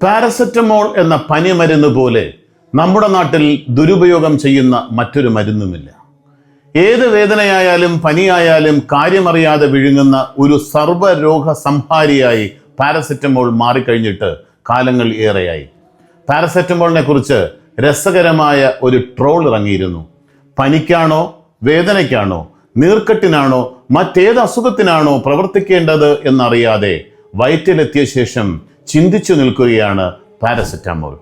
Paracetamol എന്ന പനിമരുന്ന് പോലെ നമ്മുടെ നാട്ടിൽ ദുരുപയോഗം ചെയ്യുന്ന മറ്റൊരു മരുന്നുമില്ല. ഏത് വേദനയായാലും പനിയായാലും കാര്യമറിയാതെ വിഴുങ്ങുന്ന ഒരു സർവ്വരോഗ സംഹാരിയായി പാരസെറ്റമോൾ മാറിക്കഴിഞ്ഞിട്ട് കാലങ്ങൾ ഏറെയായി. പാരസെറ്റമോളിനെ കുറിച്ച് രസകരമായ ഒരു ട്രോൾ ഇറങ്ങിയിരുന്നു. പനിക്കാണോ, വേദനയ്ക്കാണോ, നീർക്കെട്ടിനാണോ, മറ്റേത് അസുഖത്തിനാണോ പ്രവർത്തിക്കേണ്ടത് എന്നറിയാതെ വയറ്റിലെത്തിയ ശേഷം ചിന്തിച്ചു നിൽക്കുകയാണ് പാരസെറ്റമോൾ.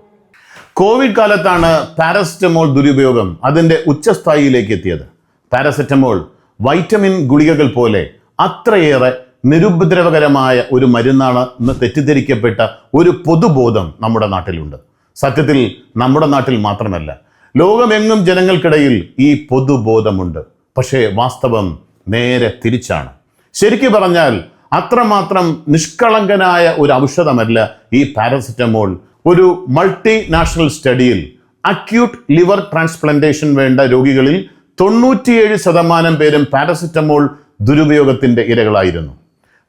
കോവിഡ് കാലത്താണ് പാരസെറ്റമോൾ ദുരുപയോഗം അതിൻ്റെ ഉച്ചസ്ഥായിയിലേക്ക് എത്തിയത്. പാരസെറ്റമോൾ വൈറ്റമിൻ ഗുളികകൾ പോലെ അത്രയേറെ നിരുപദ്രവകരമായ ഒരു മരുന്നാണ് എന്ന് തെറ്റിദ്ധരിക്കപ്പെട്ട ഒരു പൊതുബോധം നമ്മുടെ നാട്ടിലുണ്ട്. സത്യത്തിൽ നമ്മുടെ നാട്ടിൽ മാത്രമല്ല, ലോകമെങ്ങും ജനങ്ങൾക്കിടയിൽ ഈ പൊതുബോധമുണ്ട്. പക്ഷേ വാസ്തവം നേരെ തിരിച്ചാണ്. ശരിക്കു പറഞ്ഞാൽ അത്രമാത്രം നിഷ്കളങ്കനായ ഒരു ഔഷധമല്ല ഈ പാരസെറ്റമോൾ. ഒരു മൾട്ടിനാഷണൽ സ്റ്റഡിയിൽ അക്യൂട്ട് ലിവർ ട്രാൻസ്പ്ലാന്റേഷൻ വേണ്ട രോഗികളിൽ 97% പേരും പാരസെറ്റമോൾ ദുരുപയോഗത്തിന്റെ ഇരകളായിരുന്നു.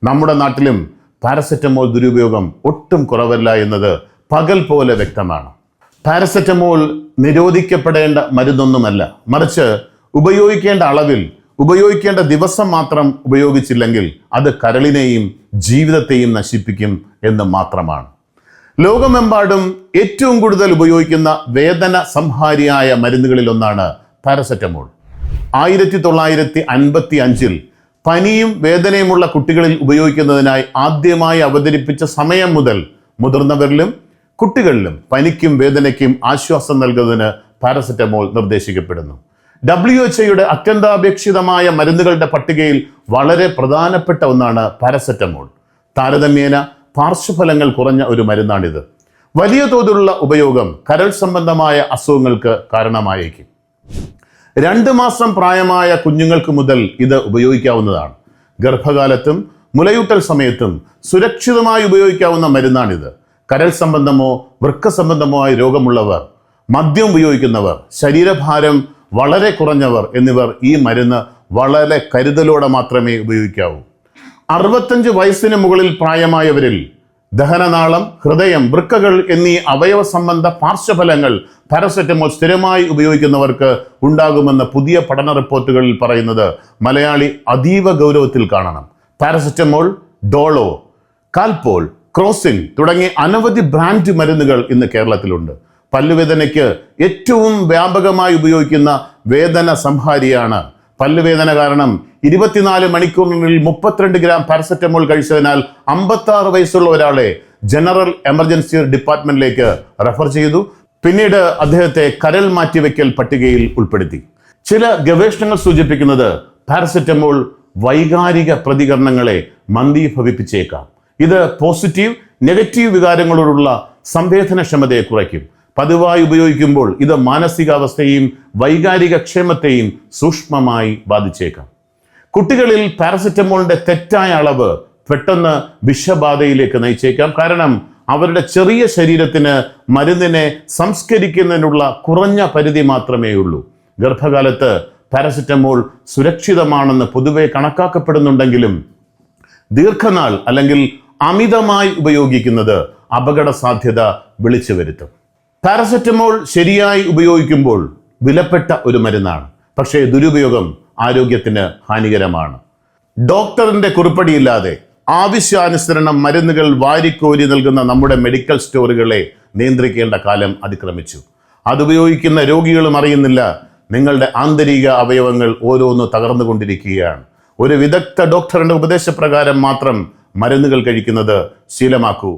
നമ്മുടെ നാട്ടിലും പാരസെറ്റമോൾ ദുരുപയോഗം ഒട്ടും കുറവല്ല എന്നത് പകൽ പോലെ വ്യക്തമാണ്. പാരസെറ്റമോൾ നിരോധിക്കപ്പെടേണ്ട മരുന്നൊന്നുമല്ല, മറിച്ച് ഉപയോഗിക്കേണ്ട അളവിൽ, ഉപയോഗിക്കേണ്ട ദിവസം മാത്രം ഉപയോഗിച്ചില്ലെങ്കിൽ അത് കരളിനെയും ജീവിതത്തെയും നശിപ്പിക്കും എന്ന് മാത്രമാണ്. ലോകമെമ്പാടും ഏറ്റവും കൂടുതൽ ഉപയോഗിക്കുന്ന വേദന സംഹാരിയായ മരുന്നുകളിൽ ഒന്നാണ് പാരസെറ്റമോൾ. 1955 പനിയും വേദനയുമുള്ള കുട്ടികളിൽ ഉപയോഗിക്കുന്നതിനായി ആദ്യമായി അവതരിപ്പിച്ച സമയം മുതൽ മുതിർന്നവരിലും കുട്ടികളിലും പനിക്കും വേദനയ്ക്കും ആശ്വാസം നൽകുന്നതിന് പാരസെറ്റമോൾ നിർദ്ദേശിക്കപ്പെടുന്നു. WHO അത്യന്താപേക്ഷിതമായ മരുന്നുകളുടെ പട്ടികയിൽ വളരെ പ്രധാനപ്പെട്ട ഒന്നാണ് പാരസെറ്റമോൾ. താരതമ്യേന പാർശ്വഫലങ്ങൾ കുറഞ്ഞ ഒരു മരുന്നാണിത്. വലിയ തോതിലുള്ള ഉപയോഗം കരൾ സംബന്ധമായ അസുഖങ്ങൾക്ക് കാരണമായേക്കും. 2 മാസം പ്രായമായ കുഞ്ഞുങ്ങൾക്ക് മുതൽ ഇത് ഉപയോഗിക്കാവുന്നതാണ്. ഗർഭകാലത്തും മുലയൂട്ടൽ സമയത്തും സുരക്ഷിതമായി ഉപയോഗിക്കാവുന്ന മരുന്നാണിത്. കരൾ സംബന്ധമോ വൃക്ക സംബന്ധമോ ആയ രോഗമുള്ളവർ, മദ്യം ഉപയോഗിക്കുന്നവർ, ശരീരഭാരം വളരെ കുറഞ്ഞവർ എന്നിവർ ഈ മരുന്ന് വളരെ കരുതലോടെ മാത്രമേ ഉപയോഗിക്കാവൂ. 65 വയസ്സിന് മുകളിൽ പ്രായമായവരിൽ ദഹനനാളം, ഹൃദയം, വൃക്കകൾ എന്നീ അവയവ സംബന്ധ പാർശ്വഫലങ്ങൾ പാരസെറ്റമോൾ സ്ഥിരമായി ഉപയോഗിക്കുന്നവർക്ക് ഉണ്ടാകുമെന്ന് പുതിയ പഠന റിപ്പോർട്ടുകളിൽ പറയുന്നത് മലയാളി അതീവ ഗൗരവത്തിൽ കാണണം. പാരസെറ്റമോൾ, ഡോളോ, കാൽപോൾ, ക്രോസിൻ തുടങ്ങിയ അനവധി ബ്രാൻഡ് മരുന്നുകൾ ഇന്ന് കേരളത്തിലുണ്ട്. പല്ലുവേദനയ്ക്ക് ഏറ്റവും വ്യാപകമായി ഉപയോഗിക്കുന്ന വേദന സംഹാരിയാണ്. പല്ലുവേദന കാരണം 24 മണിക്കൂറിനുള്ളിൽ 32 ഗ്രാം പാരസെറ്റമോൾ കഴിച്ചതിനാൽ 56 വയസ്സുള്ള ഒരാളെ ജനറൽ എമർജൻസി ഡിപ്പാർട്ട്മെന്റിലേക്ക് റെഫർ ചെയ്തു. പിന്നീട് അദ്ദേഹത്തെ കരൾ മാറ്റിവെക്കൽ പട്ടികയിൽ ഉൾപ്പെടുത്തി. ചില ഗവേഷണങ്ങൾ സൂചിപ്പിക്കുന്നത് പാരസെറ്റമോൾ വൈകാരിക പ്രതികരണങ്ങളെ മന്ദീഭവിപ്പിച്ചേക്കാം. ഇത് പോസിറ്റീവ്, നെഗറ്റീവ് വികാരങ്ങളോടുള്ള സംവേദനക്ഷമതയെ കുറയ്ക്കും. പതിവായി ഉപയോഗിക്കുമ്പോൾ ഇത് മാനസികാവസ്ഥയെയും വൈകാരിക ക്ഷേമത്തെയും സൂക്ഷ്മമായി ബാധിച്ചേക്കാം. കുട്ടികളിൽ പാരസെറ്റമോളിന്റെ തെറ്റായ അളവ് പെട്ടെന്ന് വിഷബാധയിലേക്ക് നയിച്ചേക്കാം. കാരണം അവരുടെ ചെറിയ ശരീരത്തിന് മരുന്നിനെ സംസ്കരിക്കുന്നതിനുള്ള കുറഞ്ഞ പരിധി മാത്രമേ ഉള്ളൂ. ഗർഭകാലത്ത് പാരസെറ്റമോൾ സുരക്ഷിതമാണെന്ന് പൊതുവെ കണക്കാക്കപ്പെടുന്നുണ്ടെങ്കിലും ദീർഘനാൾ അല്ലെങ്കിൽ അമിതമായി ഉപയോഗിക്കുന്നത് അപകട സാധ്യത വിളിച്ചു വരുത്തും. പാരസെറ്റമോൾ ശരിയായി ഉപയോഗിക്കുമ്പോൾ വിലപ്പെട്ട ഒരു മരുന്നാണ്. പക്ഷേ ദുരുപയോഗം ആരോഗ്യത്തിന് ഹാനികരമാണ്. ഡോക്ടറിന്റെ കുറിപ്പടിയില്ലാതെ ആവശ്യാനുസരണം മരുന്നുകൾ വാരിക്കോരി നൽകുന്ന നമ്മുടെ മെഡിക്കൽ സ്റ്റോറുകളെ നിയന്ത്രിക്കേണ്ട കാലം അതിക്രമിച്ചു. അതുപയോഗിക്കുന്ന രോഗികളും അറിയുന്നില്ല നിങ്ങളുടെ ആന്തരിക അവയവങ്ങൾ ഓരോന്ന് തകർന്നുകൊണ്ടിരിക്കുകയാണ്. ഒരു വിദഗ്ധ ഡോക്ടറുടെ ഉപദേശപ്രകാരം മാത്രം മരുന്നുകൾ കഴിക്കുന്നത് ശീലമാക്കൂ.